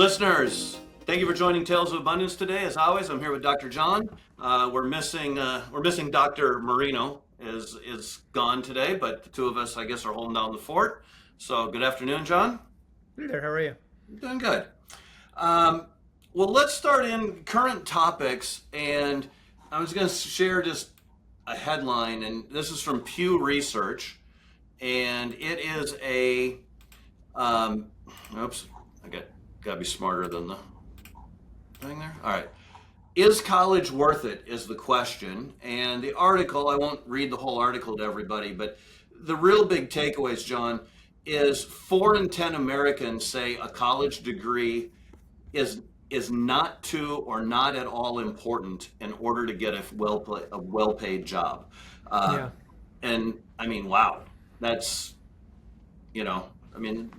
Listeners, thank you for joining Tales of Abundance today. As always, I'm here with Dr. John. We're missing Dr. Marino is gone today, but the two of us, I guess, are holding down the fort. So, good afternoon, John. Hey there, how are you? Doing good. Um, well, let's start in current topics, and I was going to share just a headline, and this is from Pew Research, and it is a oops, gotta be smarter than the thing there. All right. Is college worth it is the question. And the article, I won't read the whole article to everybody, but the real big takeaways, John, is 4 in 10 Americans say a college degree is not to or not at all important in order to get a well paid job. Yeah, And I mean, wow, that's,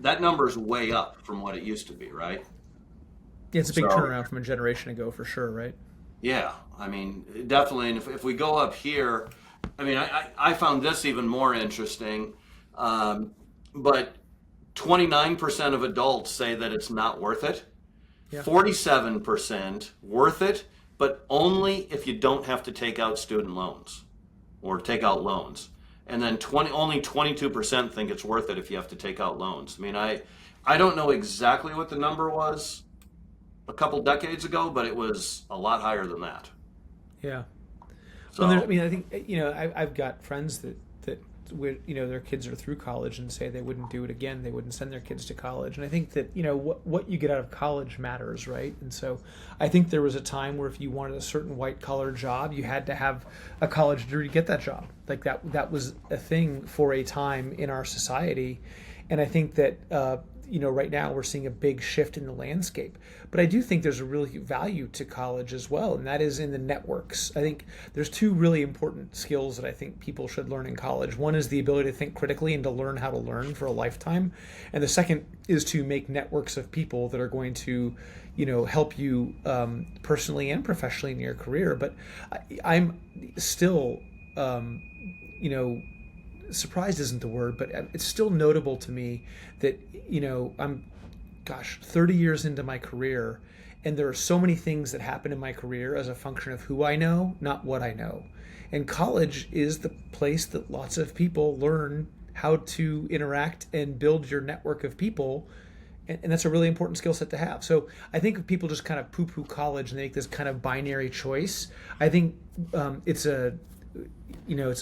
that number is way up from what it used to be, right? it's a big So, turnaround from a generation ago for sure, right? yeah, I mean, definitely. And if we go up here, I found this even more interesting. But 29% of adults say that it's not worth it. Yeah. 47% worth it, but only if you don't have to take out student loans or take out loans. And then only 22% think it's worth it if you have to take out loans. I don't know exactly what the number was a couple decades ago, but it was a lot higher than that. Yeah. Well, So, I think I've got friends that would their kids are through college and say they wouldn't do it again. They wouldn't send their kids to college. And I think that what you get out of college matters, right? And so I think there was a time where if you wanted a certain white collar job, you had to have a college degree to get that job. Like that was a thing for a time in our society. And I think that right now we're seeing a big shift in the landscape. But I do think there's a really value to college as well, and that is in the networks. I think there's two really important skills that I think people should learn in college. One is the ability to think critically and to learn how to learn for a lifetime. And the second is to make networks of people that are going to, help you personally and professionally in your career. But I'm still, surprised isn't the word, but it's still notable to me that I'm 30 years into my career, and there are so many things that happen in my career as a function of who I know, not what I know. And college is the place that lots of people learn how to interact and build your network of people, and that's a really important skill set to have. So I think if people just kind of poo-poo college and they make this kind of binary choice, I think it's a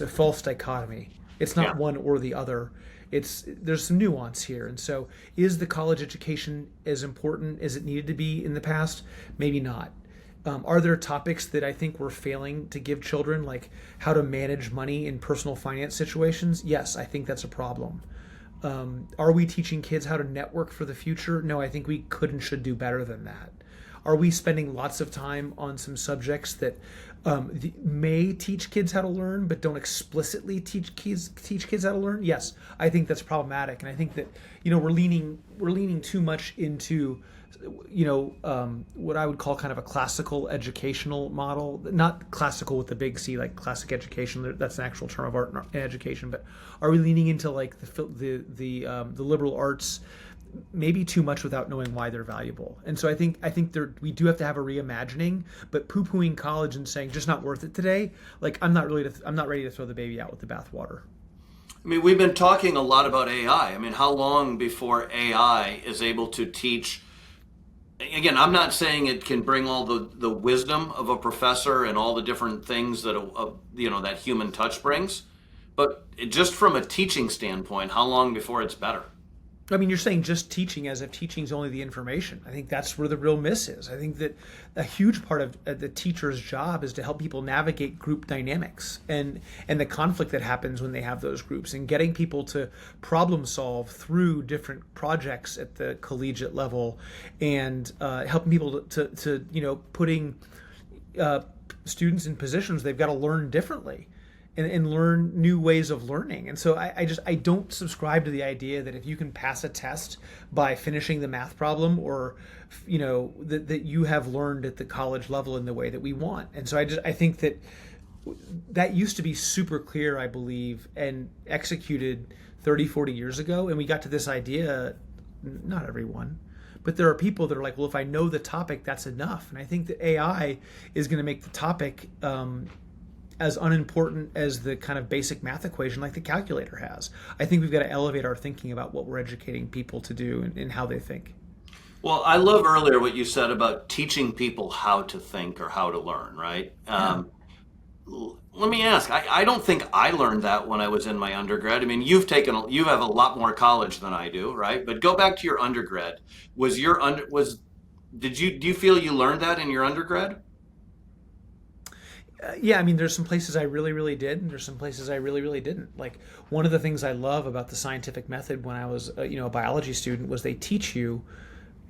false dichotomy. It's yeah. not one or the other. There's some nuance here. And so is the college education as important as it needed to be in the past? Maybe not. Are there topics that I think we're failing to give children, like how to manage money in personal finance situations? Yes, I think that's a problem. Are we teaching kids how to network for the future? No, I think we could and should do better than that. Are we spending lots of time on some subjects that may teach kids how to learn, but don't explicitly teach kids how to learn? Yes, I think that's problematic, and I think that we're leaning too much into what I would call kind of a classical educational model. Not classical with the big C, like classic education. That's an actual term of art and education. But are we leaning into like the liberal arts? Maybe too much without knowing why they're valuable. And so I think we do have to have a reimagining, but poo-pooing college and saying just not worth it today, like I'm not ready to throw the baby out with the bathwater. We've been talking a lot about AI. How long before AI is able to teach? Again, I'm not saying it can bring all the wisdom of a professor and all the different things that that human touch brings, but just from a teaching standpoint, how long before it's better? You're saying just teaching as if teaching is only the information. I think that's where the real miss is. I think that a huge part of the teacher's job is to help people navigate group dynamics and the conflict that happens when they have those groups, and getting people to problem solve through different projects at the collegiate level, and helping people to putting students in positions they've got to learn differently. And learn new ways of learning. And so I don't subscribe to the idea that if you can pass a test by finishing the math problem, or that you have learned at the college level in the way that we want. And so I think that used to be super clear, I believe, and executed 30, 40 years ago. And we got to this idea, not everyone, But there are people that are like, well, if I know the topic, that's enough. And I think that AI is going to make the topic as unimportant as the kind of basic math equation like the calculator has. I think we've got to elevate our thinking about what we're educating people to do and how they think. Well, I love earlier what you said about teaching people how to think or how to learn, right? Yeah. Let me ask. I don't think I learned that when I was in my undergrad. I mean, you have a lot more college than I do, right? But go back to your undergrad. Was your under was do you feel you learned that in your undergrad? Yeah, I mean, there's some places I really, really did, and there's some places I really, really didn't. Like one of the things I love about the scientific method when I was, a biology student was they teach you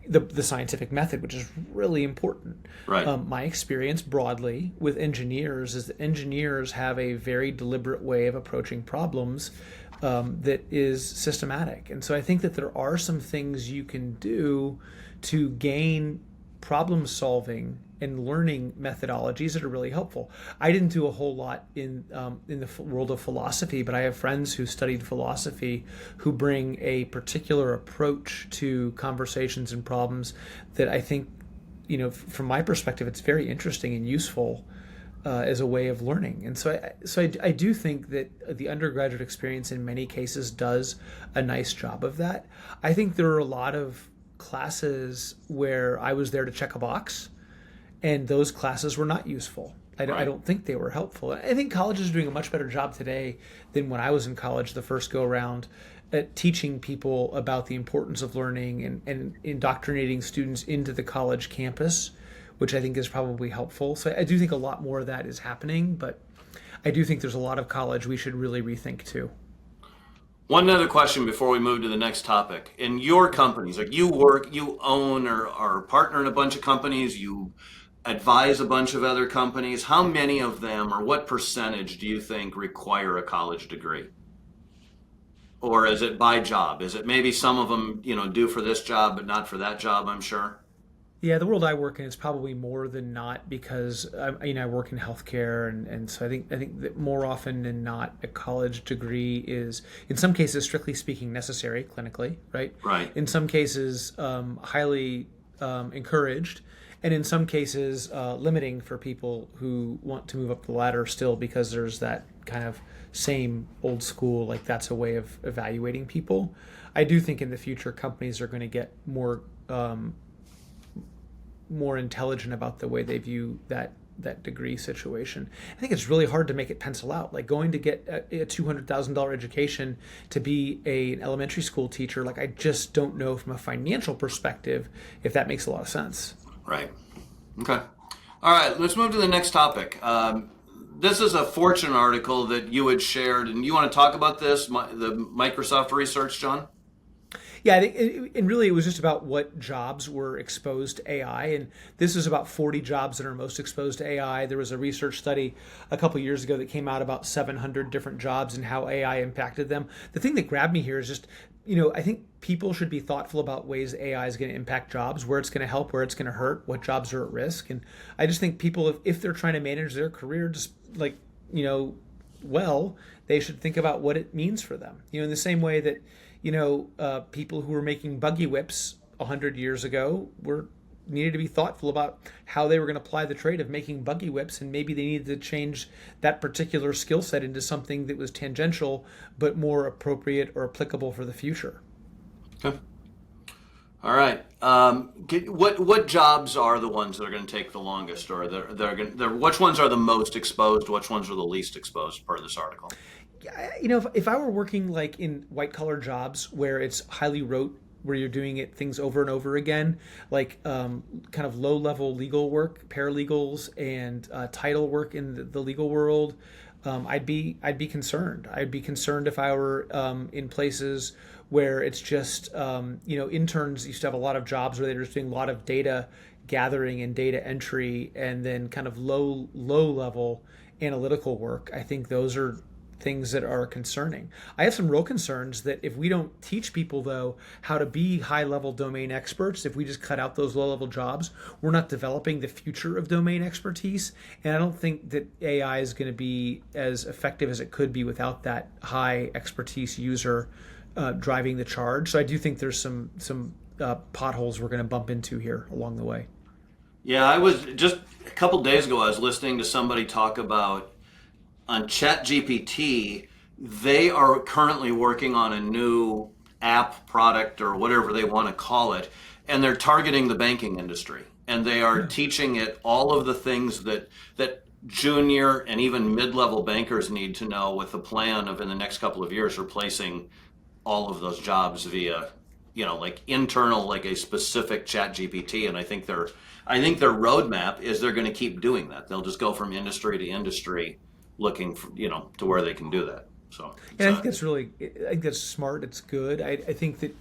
the scientific method, which is really important. Right. My experience broadly with engineers is that engineers have a very deliberate way of approaching problems that is systematic. And so I think that there are some things you can do to gain problem solving and learning methodologies that are really helpful. I didn't do a whole lot in the world of philosophy, but I have friends who studied philosophy who bring a particular approach to conversations and problems that I think, from my perspective, it's very interesting and useful as a way of learning. And so I do think that the undergraduate experience in many cases does a nice job of that. I think there are a lot of classes where I was there to check a box, and those classes were not useful. I Right. don't think they were helpful. I think colleges are doing a much better job today than when I was in college the first go around at teaching people about the importance of learning and indoctrinating students into the college campus, which I think is probably helpful. So I do think a lot more of that is happening, but I do think there's a lot of college we should really rethink too. One other question before we move to the next topic. In your companies, like you own or are a partner in a bunch of companies, you advise a bunch of other companies. How many of them, or what percentage do you think require a college degree? Or is it by job? Is it maybe some of them, do for this job, but not for that job, I'm sure? Yeah, the world I work in is probably more than not because I work in healthcare, and so I think that more often than not, a college degree is in some cases, strictly speaking, necessary clinically, right? Right. In some cases, highly encouraged, and in some cases, limiting for people who want to move up the ladder still because there's that kind of same old school, like that's a way of evaluating people. I do think in the future companies are going to get more intelligent about the way they view that degree situation. I think it's really hard to make it pencil out. Like going to get a $200,000 education to be an elementary school teacher, like I just don't know from a financial perspective if that makes a lot of sense. Right. Okay. All right. Let's move to the next topic. This is a Fortune article that you had shared, and you want to talk about this, the Microsoft research, John? Yeah, I think, and really it was just about what jobs were exposed to AI, and this is about 40 jobs that are most exposed to AI. There was a research study a couple of years ago that came out about 700 different jobs and how AI impacted them. The thing that grabbed me here is just, I think people should be thoughtful about ways AI is going to impact jobs, where it's going to help, where it's going to hurt, what jobs are at risk, and I just think people, if they're trying to manage their career, just like, well, they should think about what it means for them. In the same way that people who were making buggy whips 100 years ago were needed to be thoughtful about how they were going to apply the trade of making buggy whips, and maybe they needed to change that particular skill set into something that was tangential but more appropriate or applicable for the future. Okay. All right. What jobs are the ones that are going to take the longest, or which ones are the most exposed? Which ones are the least exposed per this article? If I were working like in white collar jobs where it's highly rote, where you're doing things over and over again, like kind of low level legal work, paralegals and title work in the legal world, I'd be concerned. I'd be concerned if I were in places where it's just interns used to have a lot of jobs where they're just doing a lot of data gathering and data entry, and then kind of low level analytical work. I think those are things that are concerning. I have some real concerns that if we don't teach people, though, how to be high-level domain experts, if we just cut out those low-level jobs, we're not developing the future of domain expertise. And I don't think that AI is going to be as effective as it could be without that high expertise user driving the charge. So I do think there's some potholes we're going to bump into here along the way. Yeah, I was just a couple days ago, I was listening to somebody talk about on ChatGPT, they are currently working on a new app product or whatever they want to call it, and they're targeting the banking industry. And they are Yeah. teaching it all of the things that junior and even mid-level bankers need to know with the plan of in the next couple of years replacing all of those jobs via, like internal, like a specific chat GPT. And I think their roadmap is they're going to keep doing that. They'll just go from industry to industry looking for, to where they can do that. So, And I think that's smart. It's good. I think that,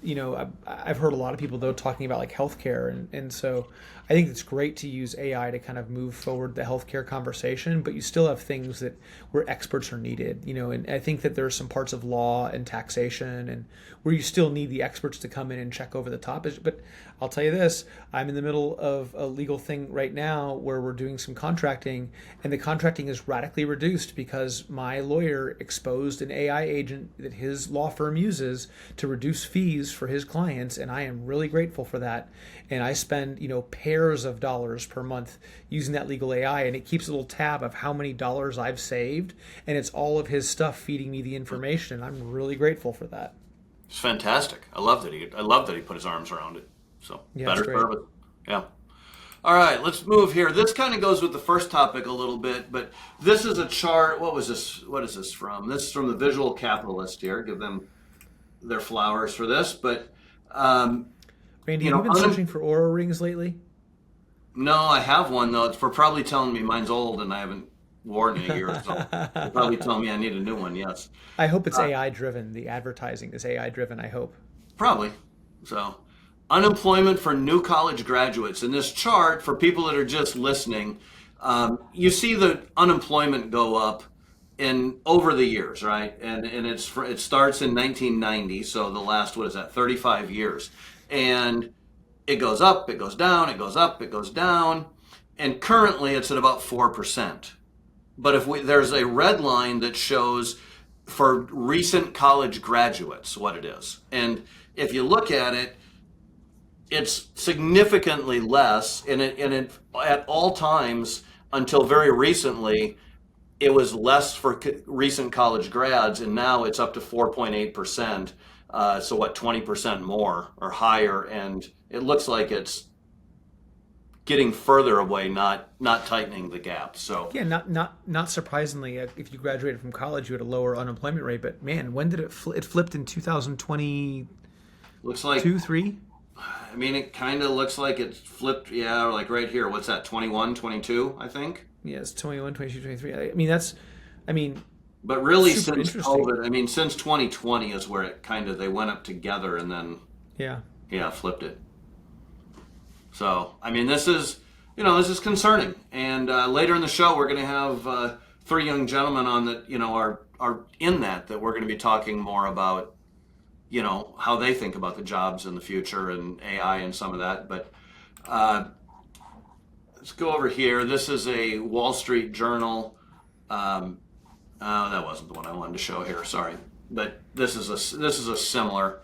I've heard a lot of people though talking about like healthcare. And so I think it's great to use AI to kind of move forward the healthcare conversation, but you still have things that where experts are needed, and I think that there are some parts of law and taxation and where you still need the experts to come in and check over the top. But I'll tell you this, I'm in the middle of a legal thing right now where we're doing some contracting, and the contracting is radically reduced because my lawyer exposed an AI agent that his law firm uses to reduce fees for his clients, and I am really grateful for that. And I spend, pairs of dollars per month using that legal AI, and it keeps a little tab of how many dollars I've saved, and it's all of his stuff feeding me the information. I'm really grateful for that. it's fantastic. I love that he put his arms around it. So Yeah, it's better great. service. Yeah. All right, let's move here. This kind of goes with the first topic a little bit, but this is a chart. What was this? What is this from? This is from the Visual Capitalist here. Give them their flowers for this. But, Randy, you have you know, been searching for Aura rings lately? no, I have one, though. It's for probably telling me mine's old and I haven't worn it in a year or so. They're probably telling me I need a new one, yes. I hope it's Uh, AI driven. The advertising is AI driven, I hope. Probably. So, unemployment for new college graduates. In this chart, for people that are just listening, you see the unemployment go up in over the years, right? And it starts in 1990, so the last, what is that, 35 years, and it goes up, it goes down, it goes up, it goes down, and currently it's at about 4%. But if there's a red line that shows for recent college graduates what it is, and if you look at it, it's significantly less, and it at all times until very recently, it was less for recent college grads, and now it's up to 4.8%. So what, 20% more or higher, and it looks like it's getting further away, not tightening the gap. So Yeah, not surprisingly, if you graduated from college, you had a lower unemployment rate. But man, when did it flipped in 2022, looks like, 3? I mean, it kind of looks like it's flipped. Yeah, like right here. What's that? 21, 22, I think. Yeah, it's 21, 22, 23. I mean, I mean, But really, super since interesting. COVID, I mean, since 2020 is where it kind of they went up together and then Yeah. yeah, flipped it. So I mean, this is concerning. And later in the show, we're going to have three young gentlemen on that are in that we're going to be talking more about how they think about the jobs in the future and AI and some of that. But uh, let's go over here. This is a Wall Street Journal. Um, that wasn't the one I wanted to show here. Sorry, but this is a similar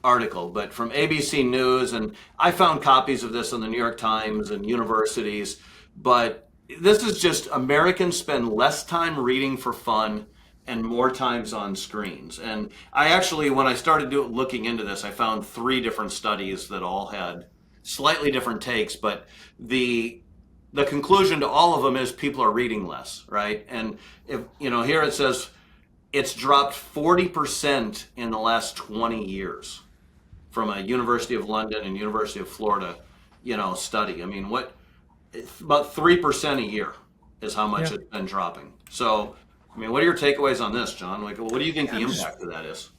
article, but from ABC News, and I found copies of this on the New York Times and universities. But this is just Americans spend less time reading for fun and more times on screens. And I actually, when I started looking into this, I found three different studies that all had slightly different takes, but the conclusion to all of them is people are reading less, right? And if here it says it's dropped 40% in the last 20 years from a University of London and University of Florida, study. I mean, about 3% a year is how much Yeah. it's been dropping. So, I mean, what are your takeaways on this, John? Like, what do you think Yeah, the impact of that is?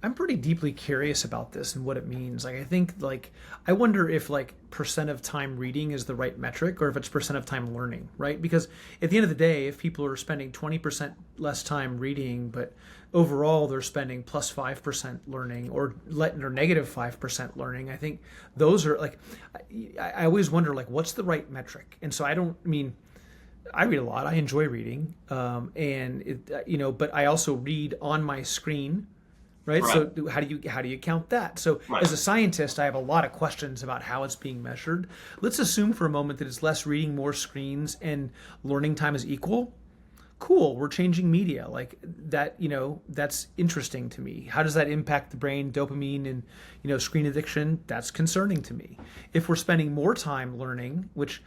I'm pretty deeply curious about this and what it means. Like, I think, I wonder if percent of time reading is the right metric or if it's percent of time learning, right? Because at the end of the day, if people are spending 20% less time reading, but overall they're spending plus 5% learning or negative 5% learning, I think those are I always wonder, what's the right metric? And so I read a lot. I enjoy reading. And but I also read on my screen right? Right. So how do you count that? So Right. as a scientist, I have a lot of questions about how it's being measured. Let's assume for a moment that it's less reading, more screens, and learning time is equal. Cool, we're changing media like that. That's interesting to me. How does that impact the brain? Dopamine and screen addiction, that's concerning to me. If we're spending more time learning, which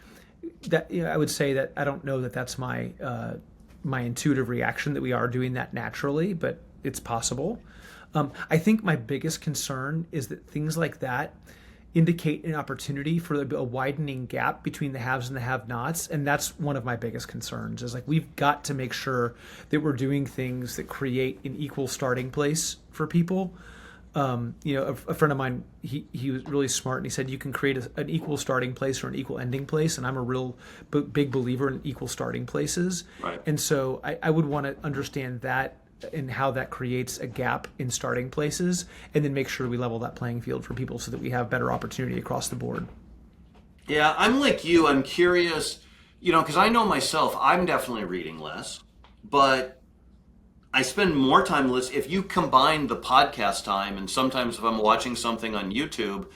that I would say that I don't know that that's my intuitive reaction, that we are doing that naturally, but it's possible. I think my biggest concern is that things like that indicate an opportunity for a widening gap between the haves and the have-nots, and that's one of my biggest concerns. Is like we've got to make sure that we're doing things that create an equal starting place for people. A friend of mine, he was really smart, and he said you can create an equal starting place or an equal ending place, and I'm a real big believer in equal starting places. Right. And so I would want to understand that and how that creates a gap in starting places, and then make sure we level that playing field for people so that we have better opportunity across the board. Yeah, I'm like you. I'm curious, because I know myself, I'm definitely reading less, but I spend more time listening. If you combine the podcast time and sometimes if I'm watching something on YouTube,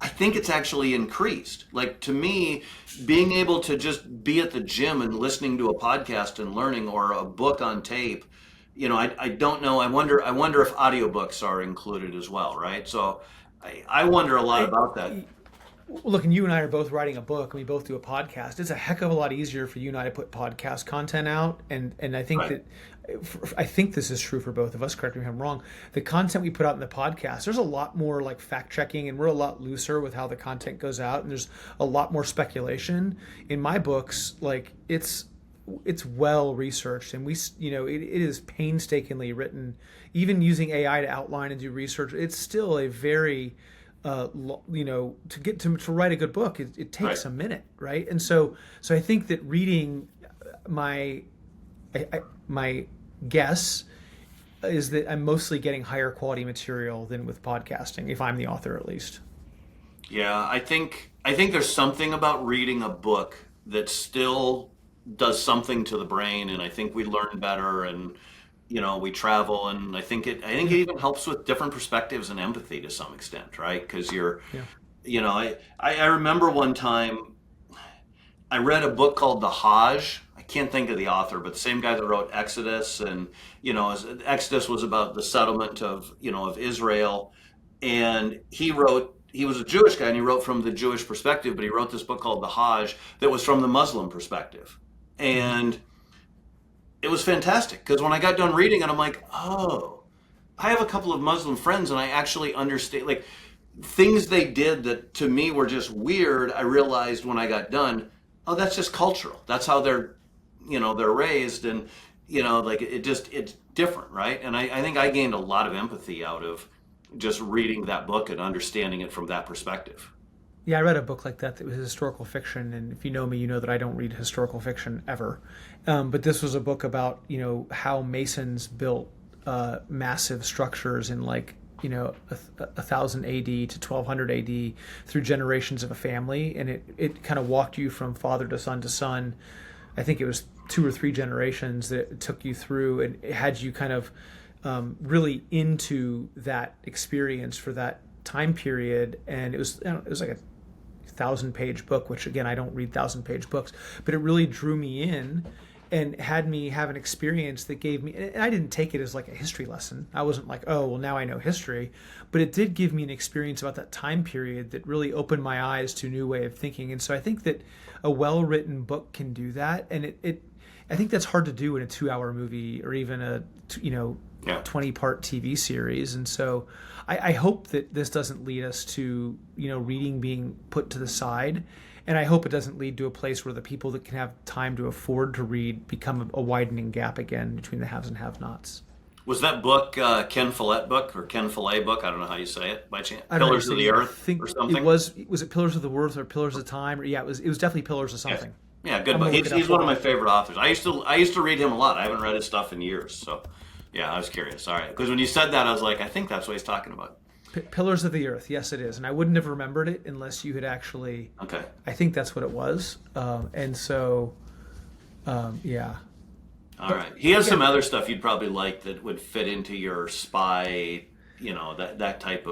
I think it's actually increased. Like to me, being able to just be at the gym and listening to a podcast and learning, or a book on tape, I don't know. I wonder if audiobooks are included as well, right? So I wonder a lot I, about that. Look, and you and I are both writing a book, and we both do a podcast. It's a heck of a lot easier for you and I to put podcast content out, and I think Right. that I think this is true for both of us. Correct me if I'm wrong. The content we put out in the podcast, there's a lot more like fact checking, and we're a lot looser with how the content goes out, and there's a lot more speculation. In my books, like it's well researched, and it is painstakingly written. Even using AI to outline and do research, it's still a very to write a good book, it takes Right. a minute, right? And so I think that reading, my guess is that I'm mostly getting higher quality material than with podcasting, if I'm the author at least. Yeah, I think there's something about reading a book that still does something to the brain, and I think we learn better, and we travel, and I think it Yeah, even helps with different perspectives and empathy to some extent, right? Because yeah. I remember one time I read a book called The Hajj. I can't think of the author, but the same guy that wrote Exodus, and Exodus was about the settlement of Israel, and he was a Jewish guy, and he wrote from the Jewish perspective, but he wrote this book called The Hajj that was from the Muslim perspective, Hmm. and it was fantastic because when I got done reading it, I'm like, oh, I have a couple of Muslim friends, and I actually understand like things they did that to me were just weird. I realized when I got done, oh, that's just cultural. That's how they're raised, and like it's different, right? And I think I gained a lot of empathy out of just reading that book and understanding it from that perspective. Yeah, I read a book like that was historical fiction, and if you know me, you know that I don't read historical fiction ever. But this was a book about how Masons built massive structures in like 1000 A.D. to 1200 A.D. through generations of a family, and it kind of walked you from father to son to son. I think it was two or three generations that it took you through, and it had you kind of really into that experience for that time period. And it was it was like a 1,000-page book, which again I don't read 1,000-page books, but it really drew me in and had me have an experience that gave me, and I didn't take it as like a history lesson. I wasn't like, oh well, now I know history, but it did give me an experience about that time period that really opened my eyes to a new way of thinking. And so I think that a well-written book can do that, and it I think that's hard to do in a 2-hour movie or even a Yeah. 20-part TV series. And so I hope that this doesn't lead us to reading being put to the side, and I hope it doesn't lead to a place where the people that can have time to afford to read become a widening gap again between the haves and have-nots. Was that book Ken Follett book or Ken Follett book? I don't know how you say it by chance. I don't know how you Pillars of say the it. I Earth or think it something. was it Pillars of the Worth or Pillars of Time? Or, yeah, it was definitely Pillars of Yes. something. Yeah, good I'm book. gonna look He's, it up. he's one of my favorite authors. I used to read him a lot. I haven't read his stuff in years, so yeah, I was curious. All right, because when you said that, I was like, I think that's what he's talking about. Pillars of the Earth. Yes, it is, and I wouldn't have remembered it unless you had actually. Okay. I think that's what it was, and so yeah. All But right. He has yeah, some other stuff you'd probably like that would fit into your spy that type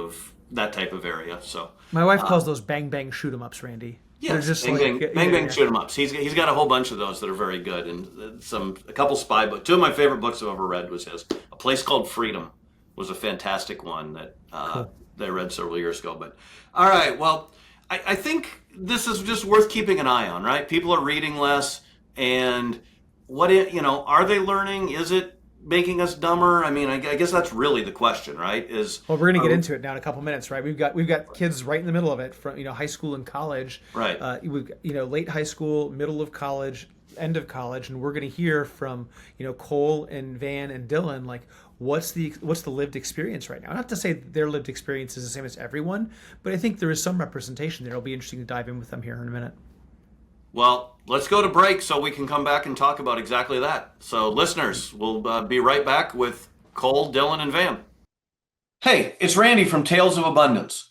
of area. So My wife calls those bang bang shoot 'em ups, Randy. They're yes, just bang like bang yeah, bang bang yeah. shoot 'em ups. He's got a whole bunch of those that are very good, and a couple spy books. Two of my favorite books I've ever read was his. A Place Called Freedom was a fantastic one Cool. that I read several years ago. But all right, well, I think this is just worth keeping an eye on, right? People are reading less, and are they learning? Is it making us dumber? I mean, I guess that's really the question, right? Well, we're going to get Are, into it now in a couple minutes, right? We've got kids right in the middle of it, from high school and college. right. We've late high school, middle of college, end of college, and we're going to hear from Cole and Van and Dylan, like what's the lived experience right now. Not to say their lived experience is the same as everyone, but I think there is some representation there. It'll be interesting to dive in with them here in a minute. Well, let's go to break so we can come back and talk about exactly that. So, listeners, we'll be right back with Cole, Dylan, and Van. Hey, it's Randy from Tales of Abundance.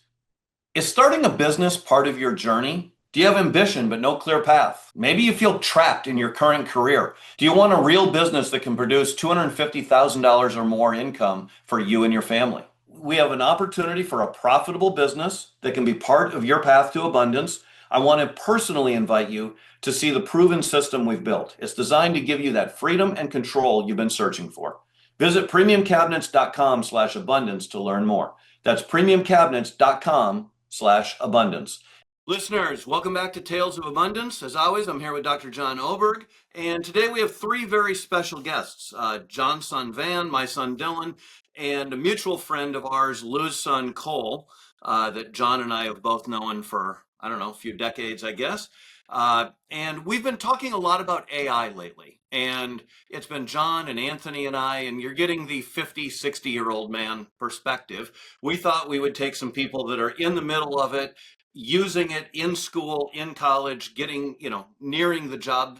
Is starting a business part of your journey? Do you have ambition but no clear path? Maybe you feel trapped in your current career. Do you want a real business that can produce $250,000 or more income for you and your family? We have an opportunity for a profitable business that can be part of your path to abundance. I want to personally invite you to see the proven system we've built. It's designed to give you that freedom and control you've been searching for. Visit premiumcabinets.com/abundance to learn more. That's premiumcabinets.com/abundance. Listeners, welcome back to Tales of Abundance. As always, I'm here with Dr. John Oberg, and today we have three very special guests. John's son Van, my son Dylan, and a mutual friend of ours, Lou's son Cole, that John and I have both known for, I don't know, a few decades, I guess. And we've been talking a lot about AI lately. And it's been John and Anthony and I, and you're getting the 50, 60-year-old man perspective. We thought we would take some people that are in the middle of it, using it in school, in college, getting, nearing the job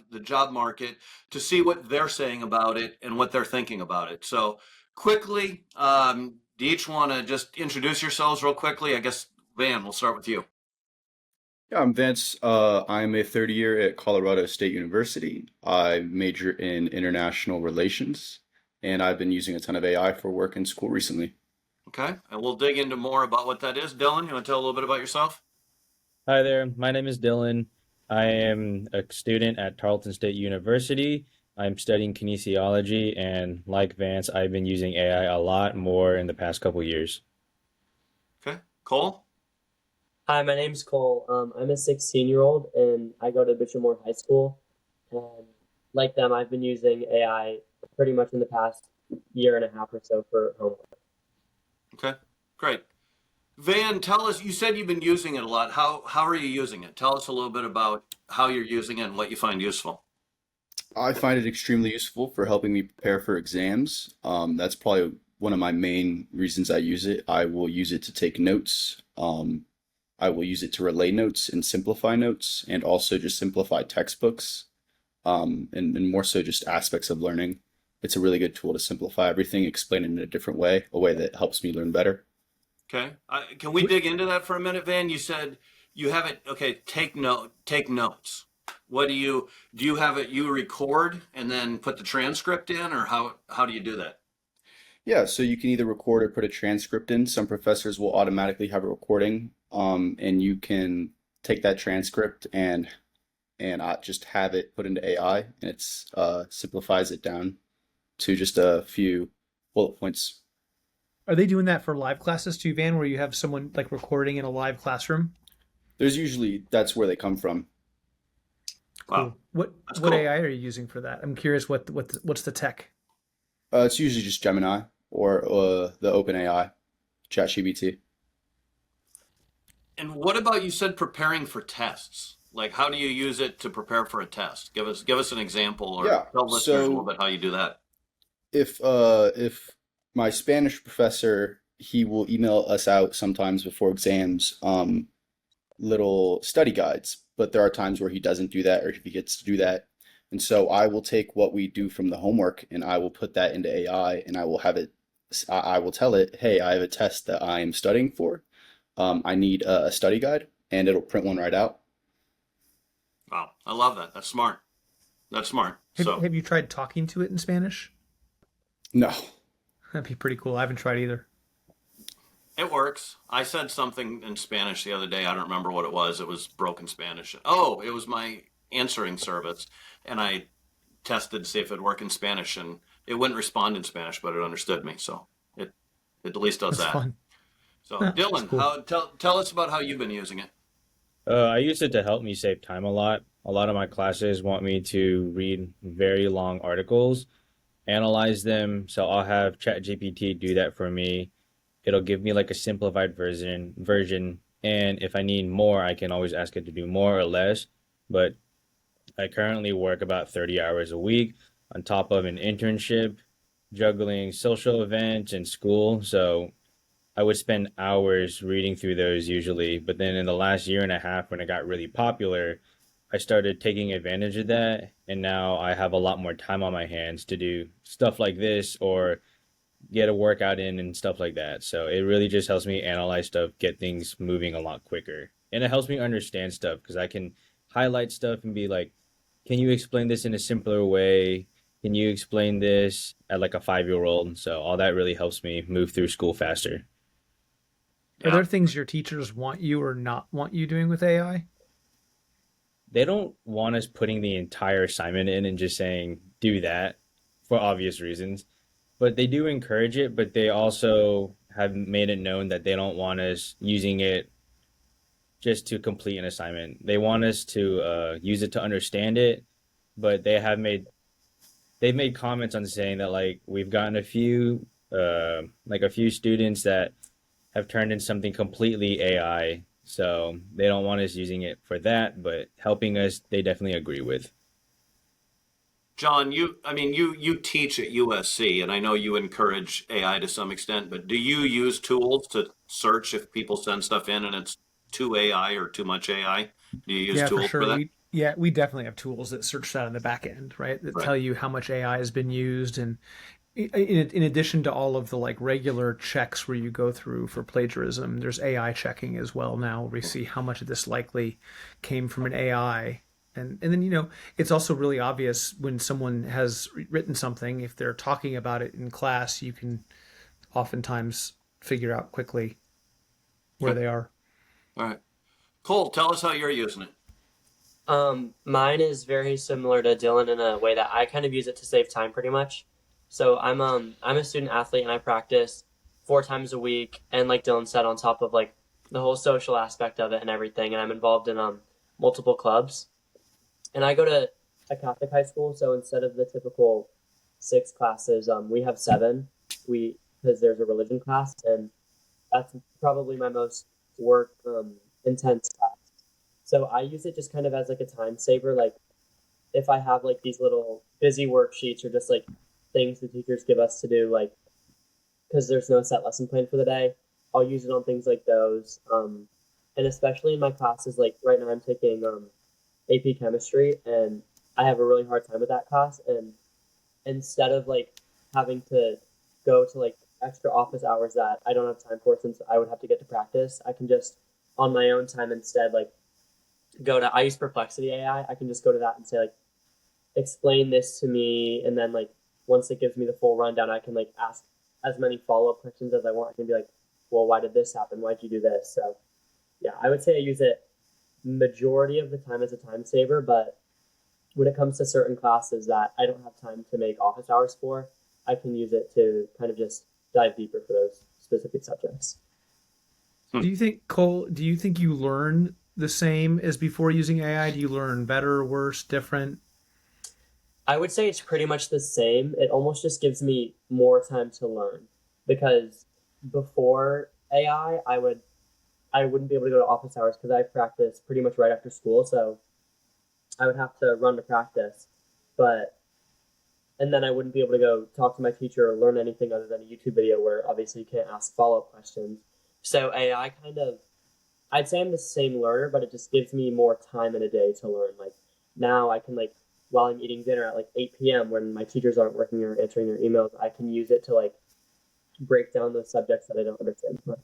market to see what they're saying about it and what they're thinking about it. So quickly, do you each want to just introduce yourselves real quickly? I guess, Van, we'll start with you. Yeah, I'm Vince. I'm a third year at Colorado State University. I major in international relations, and I've been using a ton of AI for work in school recently. Okay, and we'll dig into more about what that is. Dylan, you want to tell a little bit about yourself? Hi there, my name is Dylan. I am a student at Tarleton State University. I'm studying kinesiology, and like Vance, I've been using AI a lot more in the past couple years. Okay, Cole? Hi, my name's Cole. I'm a 16-year-old and I go to Bishopmore High School. And like them, I've been using AI pretty much in the past year and a half or so for homework. Okay, great. Van, tell us, you said you've been using it a lot. How are you using it? Tell us a little bit about how you're using it and what you find useful. I find it extremely useful for helping me prepare for exams. That's probably one of my main reasons I use it. I will use it to take notes. I will use it to relay notes and simplify notes, and also just simplify textbooks, and more so just aspects of learning. It's a really good tool to simplify everything, explain it in a different way, a way that helps me learn better. Okay, can we dig into that for a minute, Van? You said you have it. Okay, take notes. What do you have it? You record and then put the transcript in, or how do you do that? Yeah, so you can either record or put a transcript in. Some professors will automatically have a recording, and you can take that transcript and just have it put into AI, and it's simplifies it down to just a few bullet points. Are they doing that for live classes too, Van, where you have someone like recording in a live classroom? There's usually that's where they come from. Wow, Cool. What that's what cool. AI are you using for that? I'm curious what's the tech? It's usually just Gemini or the OpenAI, ChatGPT. And what about you said preparing for tests? Like, how do you use it to prepare for a test? Give us an example, or Yeah. tell listeners a little So bit how you do that. if my Spanish professor, he will email us out sometimes before exams, little study guides, but there are times where he doesn't do that or if he gets to do that. And so I will take what we do from the homework and I will put that into AI and I will have it, I will tell it, hey, I have a test that I am studying for. I need a study guide and it'll print one right out. Wow, I love that. That's smart. That's smart. Have, So, have you tried talking to it in Spanish? No, That'd be pretty cool. I haven't tried either. It works. I said something in Spanish the other day. I don't remember what it was. It was broken Spanish. Oh, it was my answering service. And I tested to see if it'd work in Spanish, and it wouldn't respond in Spanish, but it understood me. So it, it at least does That's that. fun. So That's Dylan, cool. tell us about how you've been using it. I use it to help me save time a lot. A lot of my classes want me to read very long articles, analyze them, so I'll have ChatGPT do that for me. It'll give me like a simplified version, and if I need more, I can always ask it to do more or less. But I currently work about 30 hours a week on top of an internship, juggling social events and school. So I would spend hours reading through those usually. But then in the last year and a half, when it got really popular, I started taking advantage of that. And now I have a lot more time on my hands to do stuff like this or get a workout in and stuff like that. So it really just helps me analyze stuff, get things moving a lot quicker. And it helps me understand stuff because I can highlight stuff and be like, can you explain this in a simpler way? Can you explain this at like a 5-year old? So all that really helps me move through school faster. Are Yeah. there things your teachers want you or not want you doing with AI? They don't want us putting the entire assignment in and just saying, do that for obvious reasons. But they do encourage it, but they also have made it known that they don't want us using it just to complete an assignment. They want us to use it to understand it, but they've made comments on saying that like we've gotten a few students that have turned in something completely AI. So they don't want us using it for that, but helping us, they definitely agree with. John, you teach at USC, and I know you encourage AI to some extent, but do you use tools to search if people send stuff in and it's too AI or too much AI? Do you use Yeah, for tools for sure. that? We definitely have tools that search that on the back end, right? That Right. tell you how much AI has been used, and in addition to all of the like regular checks where you go through for plagiarism, there's AI checking as well now, where we see how much of this likely came from an AI. And then it's also really obvious when someone has written something, if they're talking about it in class, you can oftentimes figure out quickly where Okay. they are. All right. Cole, tell us how you're using it. Mine is very similar to Dylan in a way that I kind of use it to save time pretty much. So I'm a student athlete and I practice 4 times a week, and like Dylan said, on top of like the whole social aspect of it and everything, and I'm involved in multiple clubs. And I go to a Catholic high school, so instead of the typical 6 classes, we have 7. We Because there's a religion class, and that's probably my most work intense class. So I use it just kind of as like a time saver. Like if I have like these little busy worksheets or just like things the teachers give us to do, like because there's no set lesson plan for the day, I'll use it on things like those. And especially in my classes, like right now I'm taking AP chemistry, and I have a really hard time with that class. And instead of like having to go to like extra office hours that I don't have time for since I would have to get to practice, I can just on my own time instead like I use Perplexity AI. I can just go to that and say like explain this to me, and then like once it gives me the full rundown, I can like ask as many follow-up questions as I want. I can be like, well, why did this happen? Why'd you do this? So yeah, I would say I use it majority of the time as a time saver, but when it comes to certain classes that I don't have time to make office hours for, I can use it to kind of just dive deeper for those specific subjects. Do you think, Cole, do you think you learn the same as before using AI? Do you learn better, worse, different? I would say it's pretty much the same. It almost just gives me more time to learn, because before AI, I wouldn't be able to go to office hours because I practice pretty much right after school, so I would have to run to practice. But and then I wouldn't be able to go talk to my teacher or learn anything other than a YouTube video where obviously you can't ask follow-up questions. So AI kind of, I'd say I'm the same learner, but it just gives me more time in a day to learn. Like now I can like while I'm eating dinner at like 8 p.m. when my teachers aren't working or answering their emails, I can use it to like break down those subjects that I don't understand much.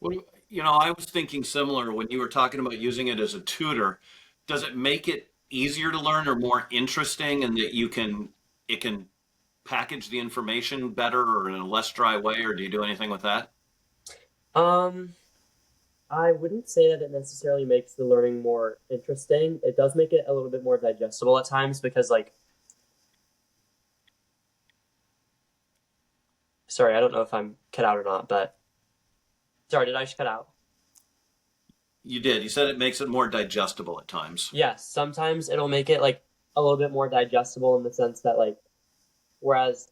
Well, I was thinking similar when you were talking about using it as a tutor. Does it make it easier to learn or more interesting, and that it can package the information better or in a less dry way, or do you do anything with that? Um, I wouldn't say that it necessarily makes the learning more interesting. It does make it a little bit more digestible at times because, like, sorry, I don't know if I'm cut out or not, but sorry, did I just cut out? You did. You said it makes it more digestible at times. Yes, sometimes it'll make it like a little bit more digestible in the sense that, like, whereas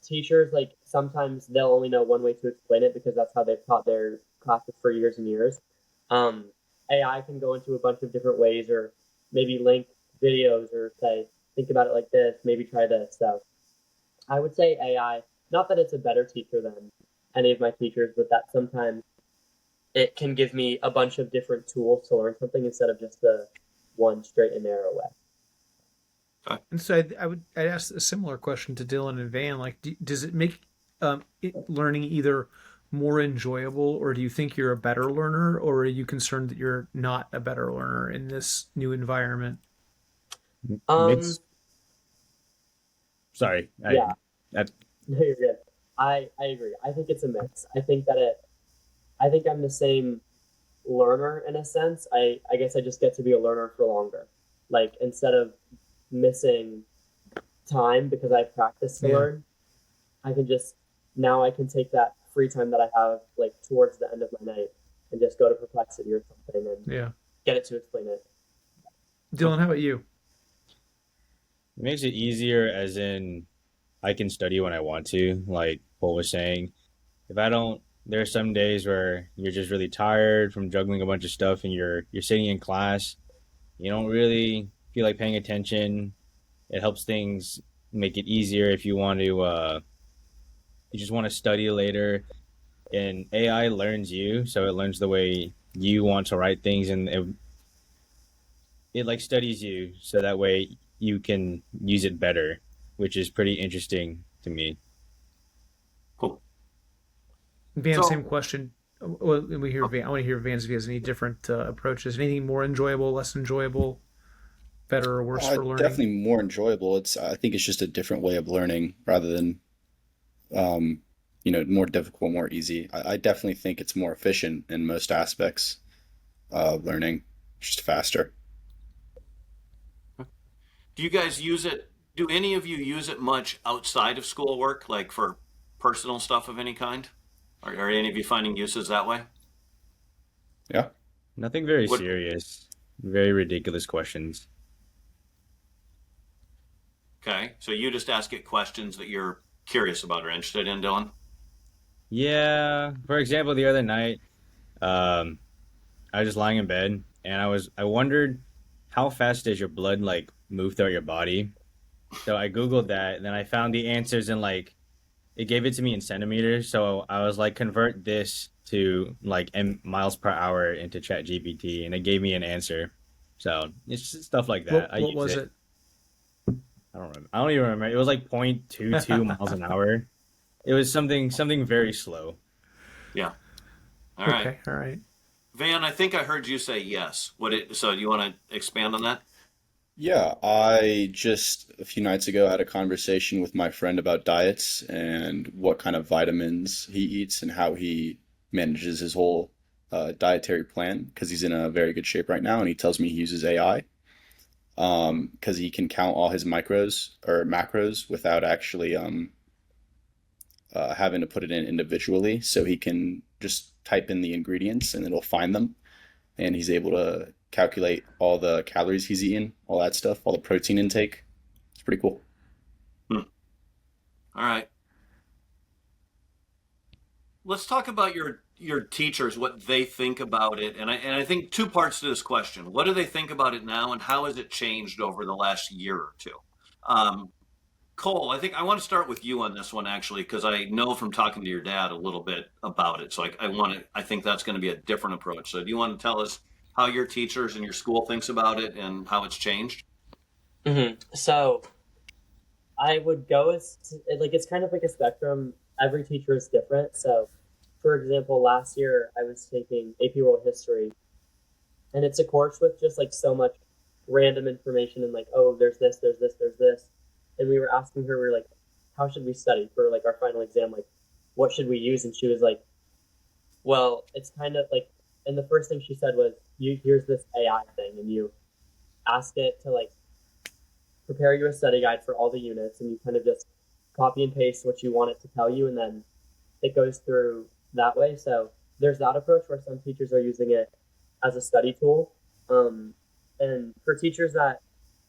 teachers, like, sometimes they'll only know one way to explain it because that's how they've taught their classes for years and years. Um, AI can go into a bunch of different ways, or maybe link videos, or say, think about it like this, maybe try this. So I would say AI, not that it's a better teacher than any of my teachers, but that sometimes it can give me a bunch of different tools to learn something instead of just the one straight and narrow way. And so I'd ask a similar question to Dylan and Van. Like, does it make learning either more enjoyable, or do you think you're a better learner, or are you concerned that you're not a better learner in this new environment? Mix. Sorry, Yeah. that No, you're good. I agree. I think it's a mix. I think I'm the same learner in a sense. I guess I just get to be a learner for longer. Like, instead of missing time because I practice to Yeah. learn, I can just now I can take that free time that I have, like, towards the end of my night, and just go to Perplexity or something and Yeah. get it to explain it. Dylan, how about you? it makes it easier, as in I can study when I want to, like Paul was saying. If I don't, there are some days where you're just really tired from juggling a bunch of stuff, and you're sitting in class, you don't really feel like paying attention. It helps things make it easier if you want to you just want to study later. And AI learns you, so it learns the way you want to write things, and it like studies you so that way you can use it better, which is pretty interesting to me. Cool. Van, same So, question. Well, we hear Van. I want to hear Van's if he has any different approaches. Anything more enjoyable, less enjoyable, better or worse for learning? Definitely more enjoyable. I think it's just a different way of learning rather than, um, more difficult, more easy. I definitely think it's more efficient in most aspects of learning, just faster. do you guys use it? Do any of you use it much outside of schoolwork, like for personal stuff of any kind? Are any of you finding uses that way? Yeah. Nothing very What? serious, very ridiculous questions. Okay, so you just ask it questions that you're curious about or interested in, Dylan. Yeah, for example, the other night, um, I was just lying in bed, and I wondered how fast does your blood like move throughout your body. So I googled that, and then I found the answers in like it gave it to me in centimeters. So I was like, convert this to like miles per hour into ChatGPT, and it gave me an answer. So it's just stuff like that. I What use was it. it? I don't remember. I don't even remember. It was like 0.22 miles an hour. It was something very slow. Yeah. All right. Okay, all right. Van, I think I heard you say yes. So do you want to expand on that? Yeah, I just a few nights ago had a conversation with my friend about diets and what kind of vitamins he eats and how he manages his whole dietary plan because he's in a very good shape right now and he tells me he uses AI because he can count all his micros or macros without actually having to put it in individually. So he can just type in the ingredients and it'll find them and he's able to calculate all the calories he's eating, all that stuff, all the protein intake. It's pretty cool. Hmm. All right. Let's talk about your teachers, what they think about it, and I think two parts to this question. What do they think about it now, and how has it changed over the last year or two? Um, Cole, I think I want to start with you on this one actually, because I know from talking to your dad a little bit about it. So I want to. I think that's going to be a different approach. So do you want to tell us how your teachers and your school thinks about it and how it's changed? So I would go as like, it's kind of like a spectrum. Every teacher is different. So, for example, last year I was taking AP World History, and it's a course with just like so much random information and, like, oh, there's this, there's this, there's this, and we were asking her, we were like, how should we study for like our final exam? Like, what should we use? And she was like, Well, it's kind of like, and the first thing she said was, "You here's this AI thing, and you ask it to like prepare you a study guide for all the units, and you kind of just copy and paste what you want it to tell you, and then it goes through that way." So there's that approach where some teachers are using it as a study tool. And for teachers that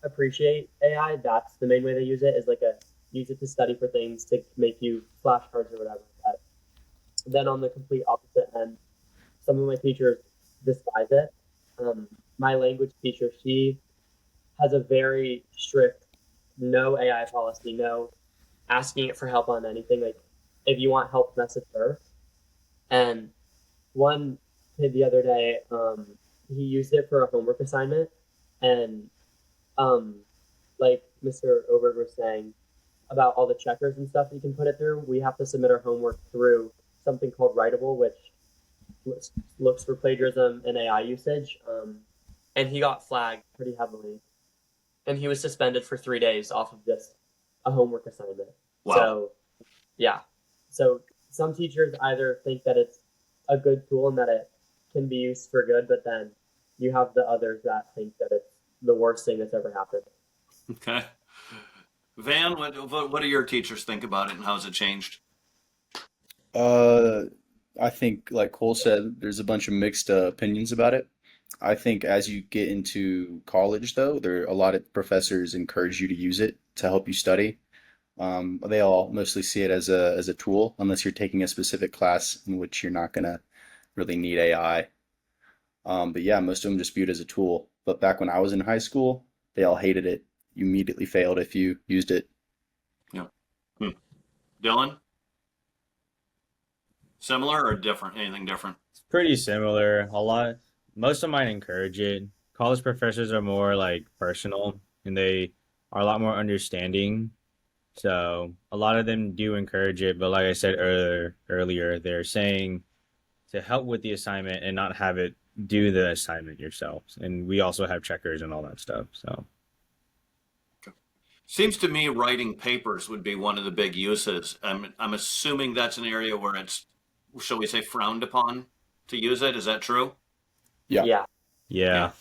appreciate AI, that's the main way they use it, is like a use it to study for things to make you flashcards or whatever. But then on the complete opposite end, some of my teachers despise it. My language teacher, she has a very strict no AI policy, no asking it for help on anything. Like if you want help, message her. And one kid the other day, he used it for a homework assignment, and um, like Mr. Oberg was saying about all the checkers and stuff you can put it through, we have to submit our homework through something called Writable, which looks for plagiarism and AI usage. And he got flagged pretty heavily, and he was suspended for 3 days off of just a homework assignment. Wow. So, yeah. So some teachers either think that it's a good tool and that it can be used for good, but then you have the others that think that it's the worst thing that's ever happened. Okay. Van, what do your teachers think about it and how's it changed? Uh, I think, like Cole said, there's a bunch of mixed opinions about it. I think as you get into college, though, there a lot of professors encourage you to use it to help you study. They all mostly see it as a tool, unless you're taking a specific class in which you're not gonna really need AI. But yeah, most of them just view it as a tool. But back when I was in high school, they all hated it. You immediately failed if you used it. Yeah. Hmm. Dylan, similar or different? Anything different? It's pretty similar. Most of mine encourage it. College professors are more like personal and they are a lot more understanding. So a lot of them do encourage it, but like I said earlier, they're saying to help with the assignment and not have it do the assignment yourselves. And we also have checkers and all that stuff. So Seems to me writing papers would be one of the big uses. I'm assuming that's an area where it's, shall we say, frowned upon to use it. Is that true? Yeah. Yeah. yeah.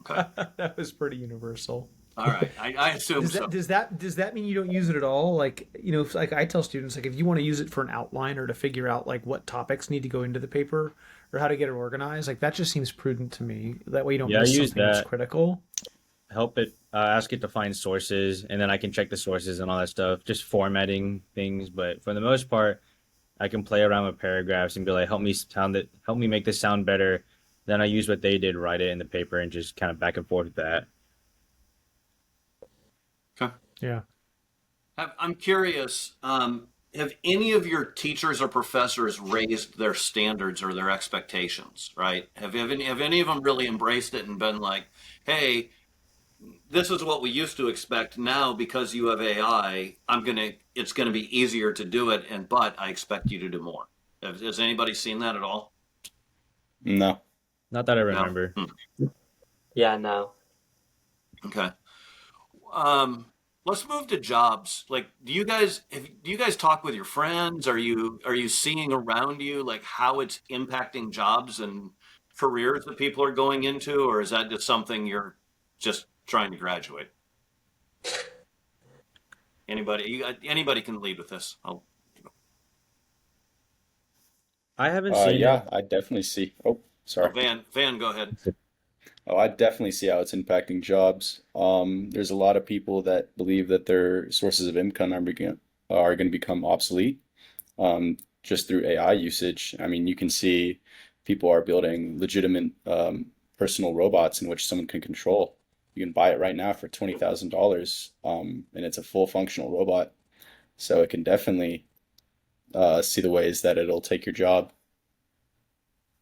Okay. That was pretty universal. All right. I assume Does so. that mean you don't use it at all? Like, like I tell students, like if you want to use it for an outline or to figure out like what topics need to go into the paper or how to get it organized, like that just seems prudent to me. That way you don't Yeah, I miss use something that's that. critical. Help it, ask it to find sources, and then I can check the sources and all that stuff, just formatting things. But for the most part, I can play around with paragraphs and be like, help me make this sound better. Then I use what they did, write it in the paper, and just kind of back and forth with that. Okay. Yeah. I'm curious. Have any of your teachers or professors raised their standards or their expectations? Right? Have any of them really embraced it and been like, "Hey, this is what we used to expect. Now, because you have AI, it's gonna be easier to do it, but I expect you to do more." Has anybody seen that at all? No. Not that I No. remember. Yeah, no. Okay. Um, let's move to jobs. Like, do you guys talk with your friends? Are you seeing around you like how it's impacting jobs and careers that people are going into, or is that just something you're just trying to graduate? Anybody can lead with this. I haven't seen it. Yeah, I definitely see. Oh, Oh, sorry. Van, go ahead. Oh, I definitely see how it's impacting jobs. There's a lot of people that believe that their sources of income are going to become obsolete just through AI usage. I mean, you can see people are building legitimate personal robots in which someone can control. You can buy it right now for $20,000, and it's a full functional robot. So it can definitely see the ways that it'll take your job.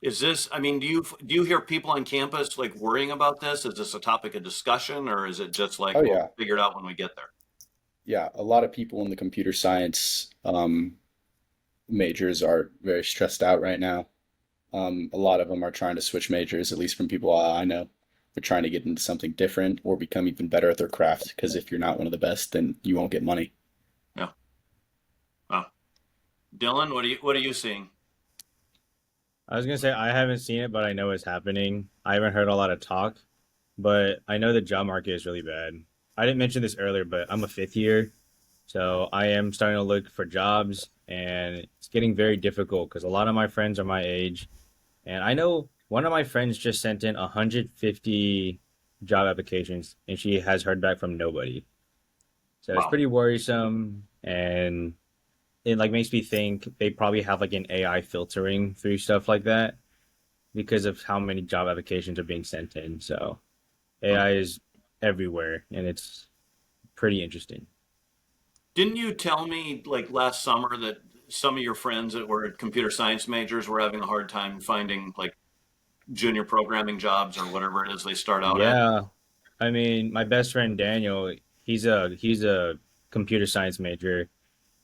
Is this, I mean, do you hear people on campus like worrying about this? Is this a topic of discussion, or is it just like Oh we'll yeah, figure it out when we get there? yeah. A lot of people in the computer science majors are very stressed out right now. A lot of them are trying to switch majors, at least from people I know. They're trying to get into something different or become even better at their craft. Because if you're not one of the best, then you won't get money. Yeah. Wow. Dylan, what are you seeing? I was gonna say I haven't seen it, but I know it's happening. I haven't heard a lot of talk, but I know the job market is really bad. I didn't mention this earlier, but I'm a fifth year, so I am starting to look for jobs, and it's getting very difficult because a lot of my friends are my age, and I know one of my friends just sent in 150 job applications, and she has heard back from nobody. So it's Wow. pretty worrisome, and it like makes me think they probably have like an AI filtering through stuff like that because of how many job applications are being sent in. So Hmm. AI is everywhere, and it's pretty interesting. Didn't you tell me like last summer that some of your friends that were computer science majors were having a hard time finding like junior programming jobs or whatever it is they start out at? Yeah, I mean, my best friend Daniel, he's a computer science major,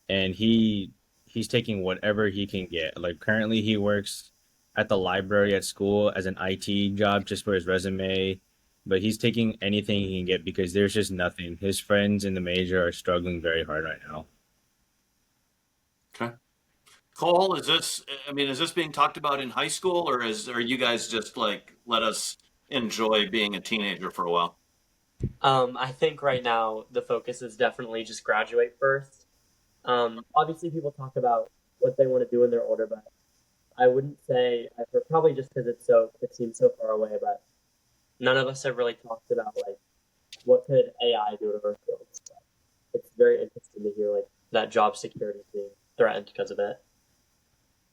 and he's taking whatever he can get. Like currently, he works at the library at school as an IT job just for his resume, but he's taking anything he can get because there's just nothing. His friends in the major are struggling very hard right now. Okay. Cole, is this, I mean, is this being talked about in high school or are you guys just like, let us enjoy being a teenager for a while? I think right now the focus is definitely just graduate first. Obviously, people talk about what they want to do when they're older, but I wouldn't say, probably just because it seems so far away, but none of us have really talked about like what could AI do to our fields. So it's very interesting to hear like that job security is being threatened because of it.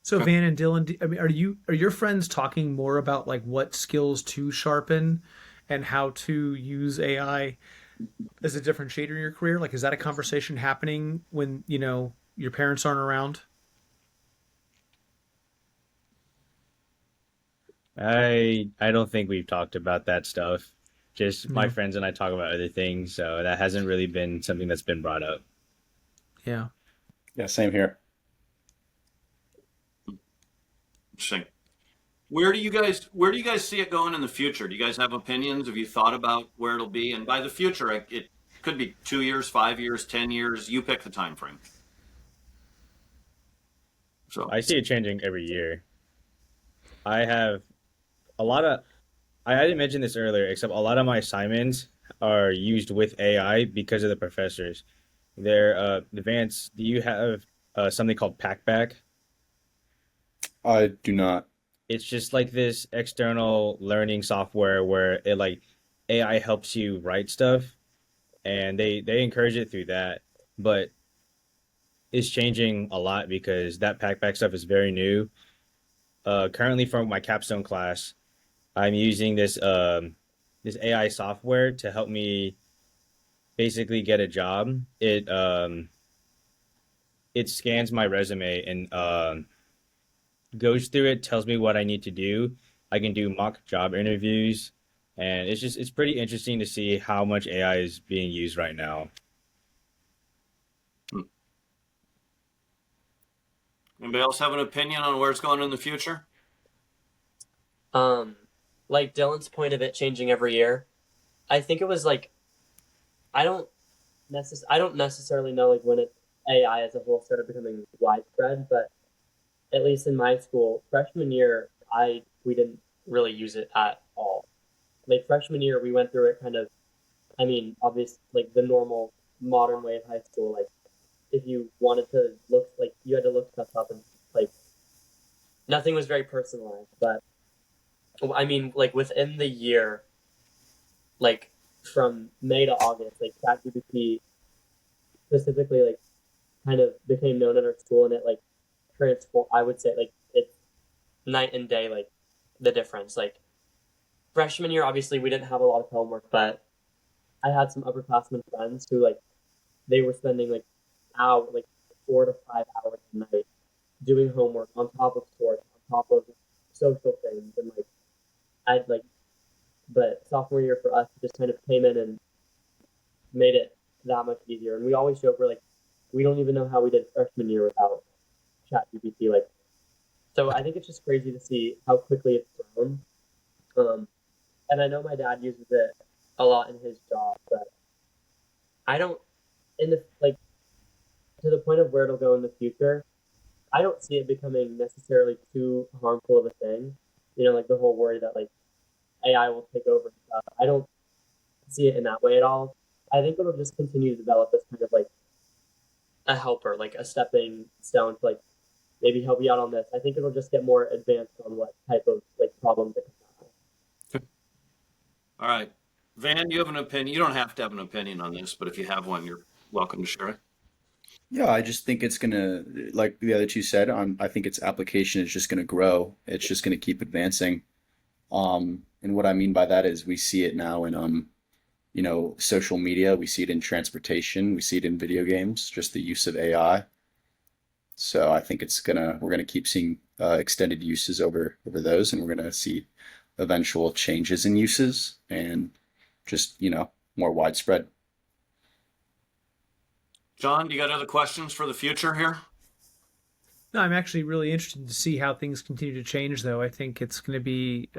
So Okay. Van and Dylan, I mean, are your friends talking more about like what skills to sharpen and how to use AI as a differentiator in your career? Like, is that a conversation happening when your parents aren't around? I don't think we've talked about that stuff. Just my Yeah, friends and I talk about other things, so that hasn't really been something that's been brought up. yeah. Yeah, same here. Interesting. Where do you guys see it going in the future? Do you guys have opinions? Have you thought about where it'll be? And by the future, it could be 2 years, 5 years, 10 years. You pick the time frame. So, I see it changing every year. I have a lot of I didn't mention this earlier, except a lot of my assignments are used with AI because of the professors. They're advanced. Do you have something called Packback? I do not. It's just like this external learning software where it like AI helps you write stuff, and they encourage it through that. But it's changing a lot because that Packback stuff is very new. Currently, for my capstone class, I'm using this AI software to help me basically get a job. It scans my resume and goes through it, tells me what I need to do. I can do mock job interviews, and it's pretty interesting to see how much AI is being used right now. hmm. Anybody else have an opinion on where it's going in the future? Um, like Dylan's point of it changing every year. I think it was like I don't I don't necessarily know like when AI as a whole started becoming widespread, but at least in my school, freshman year, I we didn't really use it at all. Like freshman year, we went through it kind of. I mean, obvious like the normal modern way of high school. Like if you wanted to look like you had to look stuff up and like nothing was very personalized. But I mean, like within the year, like from May to August, like ChatGPT specifically like kind of became known at our school, and it like transform. I would say like it's night and day, like the difference. Like freshman year, obviously we didn't have a lot of homework, but I had some upperclassmen friends who like they were spending like 4 to 5 hours a night doing homework on top of sports, on top of social things, and like I'd like. But sophomore year for us, it just kind of came in and made it that much easier. And we always joke we're like, we don't even know how we did freshman year without ChatGPT. Like, so I think it's just crazy to see how quickly it's grown. Um, and I know my dad uses it a lot in his job, but I don't in the like to the point of where it'll go in the future. I don't see it becoming necessarily too harmful of a thing. You know, like the whole worry that like AI will take over and stuff. I don't see it in that way at all. I think it'll just continue to develop as kind of like a helper, like a stepping stone to like maybe help you out on this. I think it'll just get more advanced on what type of like problems it can tackle. All right. Van, you have an opinion? You don't have to have an opinion on this, but if you have one, you're welcome to share it. Yeah, I just think it's gonna, like the other two said, I think its application is just gonna grow. It's just gonna keep advancing. And what I mean by that is we see it now in social media, we see it in transportation, we see it in video games, just the use of AI. So I think we're gonna keep seeing extended uses over those, and we're gonna see eventual changes in uses and just, more widespread. John, do you got other questions for the future here? No, I'm actually really interested to see how things continue to change, though. I think it's going to be,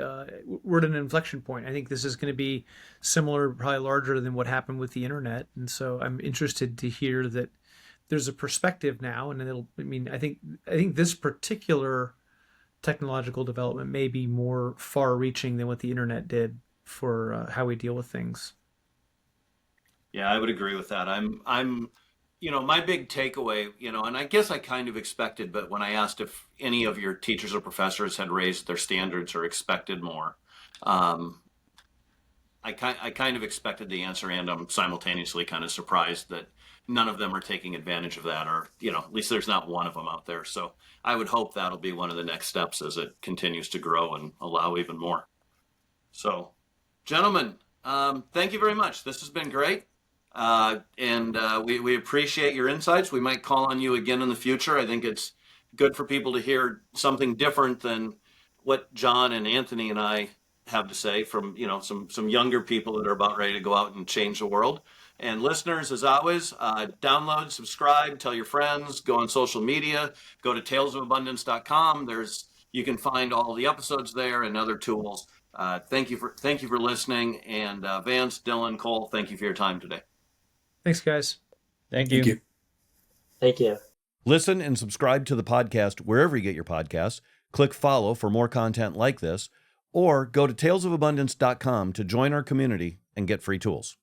we're at an inflection point. I think this is going to be similar, probably larger than what happened with the internet. And so I'm interested to hear that there's a perspective now. And I think this particular technological development may be more far reaching than what the internet did for how we deal with things. Yeah, I would agree with that. My big takeaway, and I guess I kind of expected, but when I asked if any of your teachers or professors had raised their standards or expected more, I kind of expected the answer, and I'm simultaneously kind of surprised that none of them are taking advantage of that, or, at least there's not one of them out there. So I would hope that'll be one of the next steps as it continues to grow and allow even more. So, gentlemen, thank you very much. This has been great. And we appreciate your insights. We might call on you again in the future. I think it's good for people to hear something different than what John and Anthony and I have to say from, some younger people that are about ready to go out and change the world. And listeners, as always, download, subscribe, tell your friends, go on social media, go to talesofabundance.com. You can find all the episodes there and other tools. Thank you for listening. And Vance, Dylan, Cole, thank you for your time today. Thanks, guys. Thank you. Thank you. Listen and subscribe to the podcast wherever you get your podcasts. Click follow for more content like this, or go to talesofabundance.com to join our community and get free tools.